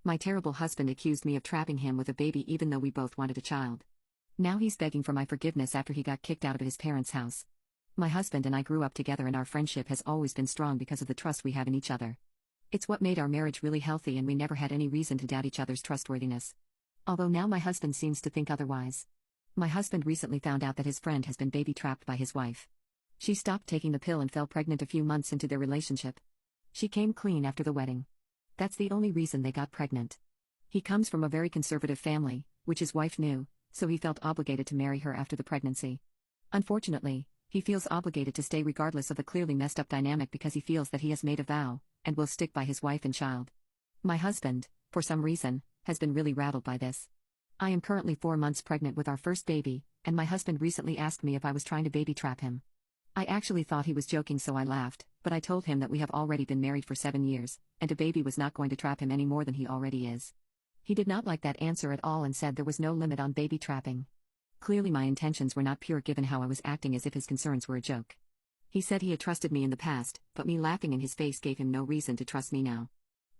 My terrible husband accused me of trapping him with a baby even though we both wanted a child. Now he's begging for my forgiveness after he got kicked out of his parents' house. My husband and I grew up together and our friendship has always been strong because of the trust we have in each other. It's what made our marriage really healthy and we never had any reason to doubt each other's trustworthiness. Although now my husband seems to think otherwise. My husband recently found out that his friend has been baby trapped by his wife. She stopped taking the pill and fell pregnant a few months into their relationship. She came clean after the wedding. That's the only reason they got pregnant. He comes from a very conservative family, which his wife knew, so he felt obligated to marry her after the pregnancy. Unfortunately, he feels obligated to stay regardless of the clearly messed up dynamic because he feels that he has made a vow, and will stick by his wife and child. My husband, for some reason, has been really rattled by this. I am currently 4 months pregnant with our first baby, and my husband recently asked me if I was trying to baby trap him. I actually thought he was joking, so I laughed, but I told him that we have already been married for 7 years, and a baby was not going to trap him any more than he already is. He did not like that answer at all and said there was no limit on baby trapping. Clearly my intentions were not pure given how I was acting as if his concerns were a joke. He said he had trusted me in the past, but me laughing in his face gave him no reason to trust me now.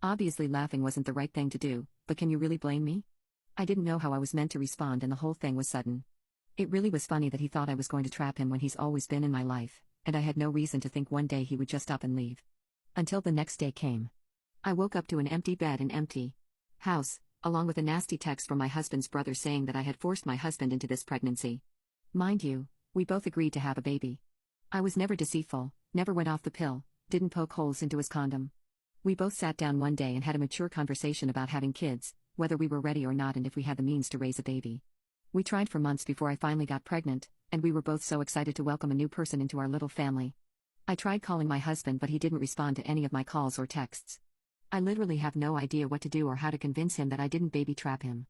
Obviously laughing wasn't the right thing to do, but can you really blame me? I didn't know how I was meant to respond and the whole thing was sudden. It really was funny that he thought I was going to trap him when he's always been in my life, and I had no reason to think one day he would just up and leave. Until the next day came. I woke up to an empty bed and empty house, along with a nasty text from my husband's brother saying that I had forced my husband into this pregnancy. Mind you, we both agreed to have a baby. I was never deceitful, never went off the pill, didn't poke holes into his condom. We both sat down one day and had a mature conversation about having kids, whether we were ready or not and if we had the means to raise a baby. We tried for months before I finally got pregnant, and we were both so excited to welcome a new person into our little family. I tried calling my husband but he didn't respond to any of my calls or texts. I literally have no idea what to do or how to convince him that I didn't baby trap him.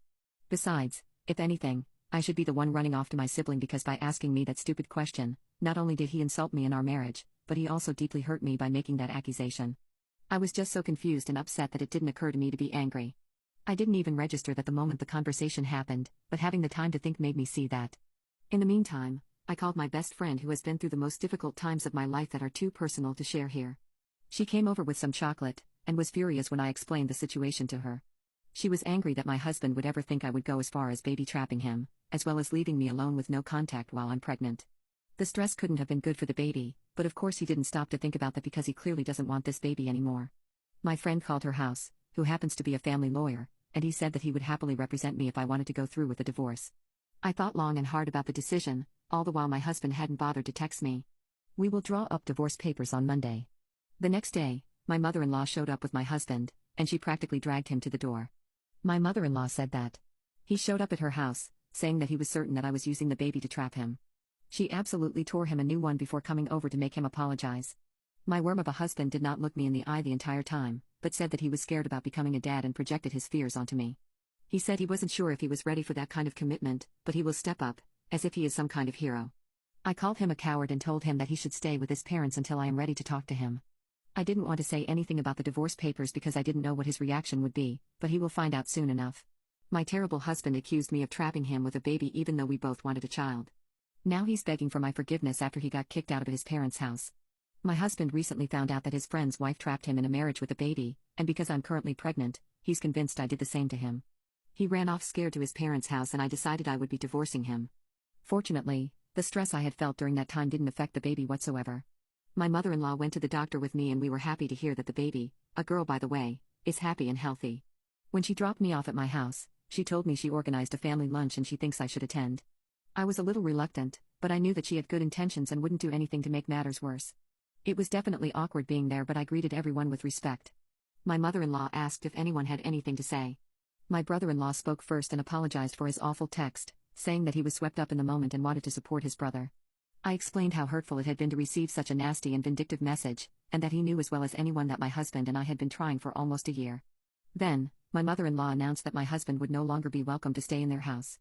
Besides, if anything, I should be the one running off to my sibling because by asking me that stupid question, not only did he insult me in our marriage, but he also deeply hurt me by making that accusation. I was just so confused and upset that it didn't occur to me to be angry. I didn't even register that the moment the conversation happened, but having the time to think made me see that. In the meantime, I called my best friend who has been through the most difficult times of my life that are too personal to share here. She came over with some chocolate, and was furious when I explained the situation to her. She was angry that my husband would ever think I would go as far as baby trapping him, as well as leaving me alone with no contact while I'm pregnant. The stress couldn't have been good for the baby, but of course he didn't stop to think about that because he clearly doesn't want this baby anymore. My friend called her house, who happens to be a family lawyer, and he said that he would happily represent me if I wanted to go through with the divorce. I thought long and hard about the decision, all the while my husband hadn't bothered to text me. We will draw up divorce papers on Monday. The next day, my mother-in-law showed up with my husband, and she practically dragged him to the door. My mother-in-law said that he showed up at her house, saying that he was certain that I was using the baby to trap him. She absolutely tore him a new one before coming over to make him apologize. My worm of a husband did not look me in the eye the entire time, but said that he was scared about becoming a dad and projected his fears onto me. He said he wasn't sure if he was ready for that kind of commitment, but he will step up, as if he is some kind of hero. I called him a coward and told him that he should stay with his parents until I am ready to talk to him. I didn't want to say anything about the divorce papers because I didn't know what his reaction would be, but he will find out soon enough. My terrible husband accused me of trapping him with a baby even though we both wanted a child. Now he's begging for my forgiveness after he got kicked out of his parents' house. My husband recently found out that his friend's wife trapped him in a marriage with a baby, and because I'm currently pregnant, he's convinced I did the same to him. He ran off scared to his parents' house and I decided I would be divorcing him. Fortunately, the stress I had felt during that time didn't affect the baby whatsoever. My mother-in-law went to the doctor with me and we were happy to hear that the baby, a girl by the way, is happy and healthy. When she dropped me off at my house, she told me she organized a family lunch and she thinks I should attend. I was a little reluctant, but I knew that she had good intentions and wouldn't do anything to make matters worse. It was definitely awkward being there, but I greeted everyone with respect. My mother-in-law asked if anyone had anything to say. My brother-in-law spoke first and apologized for his awful text, saying that he was swept up in the moment and wanted to support his brother. I explained how hurtful it had been to receive such a nasty and vindictive message, and that he knew as well as anyone that my husband and I had been trying for almost a year. Then, my mother-in-law announced that my husband would no longer be welcome to stay in their house.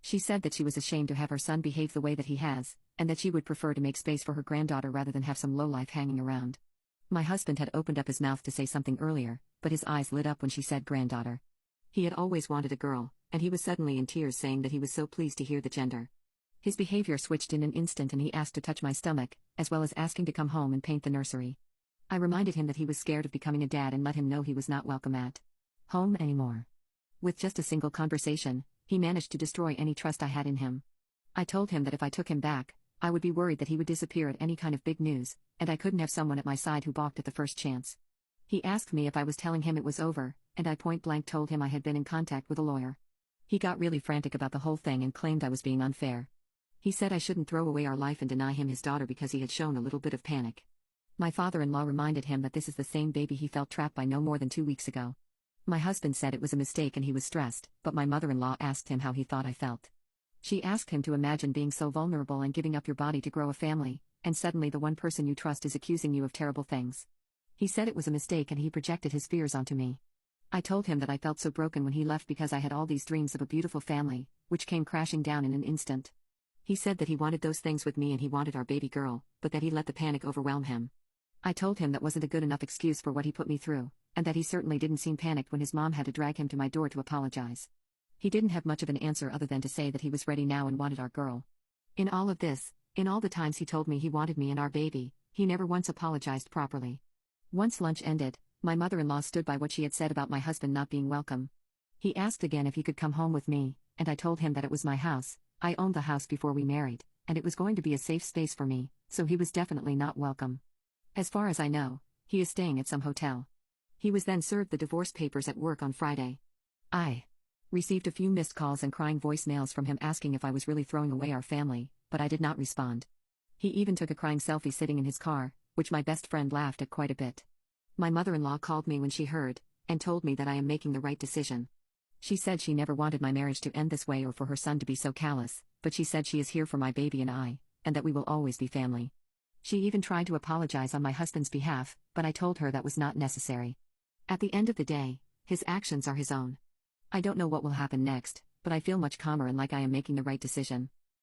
She said that she was ashamed to have her son behave the way that he has, and that she would prefer to make space for her granddaughter rather than have some lowlife hanging around. My husband had opened up his mouth to say something earlier, but his eyes lit up when she said granddaughter. He had always wanted a girl, and he was suddenly in tears saying that he was so pleased to hear the gender. His behavior switched in an instant and he asked to touch my stomach, as well as asking to come home and paint the nursery. I reminded him that he was scared of becoming a dad and let him know he was not welcome at home anymore. With just a single conversation, he managed to destroy any trust I had in him. I told him that if I took him back, I would be worried that he would disappear at any kind of big news, and I couldn't have someone at my side who balked at the first chance. He asked me if I was telling him it was over, and I point-blank told him I had been in contact with a lawyer. He got really frantic about the whole thing and claimed I was being unfair. He said I shouldn't throw away our life and deny him his daughter because he had shown a little bit of panic. My father-in-law reminded him that this is the same baby he felt trapped by no more than 2 weeks ago. My husband said it was a mistake and he was stressed, but my mother-in-law asked him how he thought I felt. She asked him to imagine being so vulnerable and giving up your body to grow a family, and suddenly the one person you trust is accusing you of terrible things. He said it was a mistake and he projected his fears onto me. I told him that I felt so broken when he left because I had all these dreams of a beautiful family, which came crashing down in an instant. He said that he wanted those things with me and he wanted our baby girl, but that he let the panic overwhelm him. I told him that wasn't a good enough excuse for what he put me through, and that he certainly didn't seem panicked when his mom had to drag him to my door to apologize. He didn't have much of an answer other than to say that he was ready now and wanted our girl. In all of this, in all the times he told me he wanted me and our baby, he never once apologized properly. Once lunch ended, my mother-in-law stood by what she had said about my husband not being welcome. He asked again if he could come home with me, and I told him that it was my house. I owned the house before we married, and it was going to be a safe space for me, so he was definitely not welcome. As far as I know, he is staying at some hotel. He was then served the divorce papers at work on Friday. I received a few missed calls and crying voicemails from him asking if I was really throwing away our family, but I did not respond. He even took a crying selfie sitting in his car, which my best friend laughed at quite a bit. My mother-in-law called me when she heard, and told me that I am making the right decision. She said she never wanted my marriage to end this way or for her son to be so callous, but she said she is here for my baby and I, and that we will always be family. She even tried to apologize on my husband's behalf, but I told her that was not necessary. At the end of the day, his actions are his own. I don't know what will happen next, but I feel much calmer and like I am making the right decision.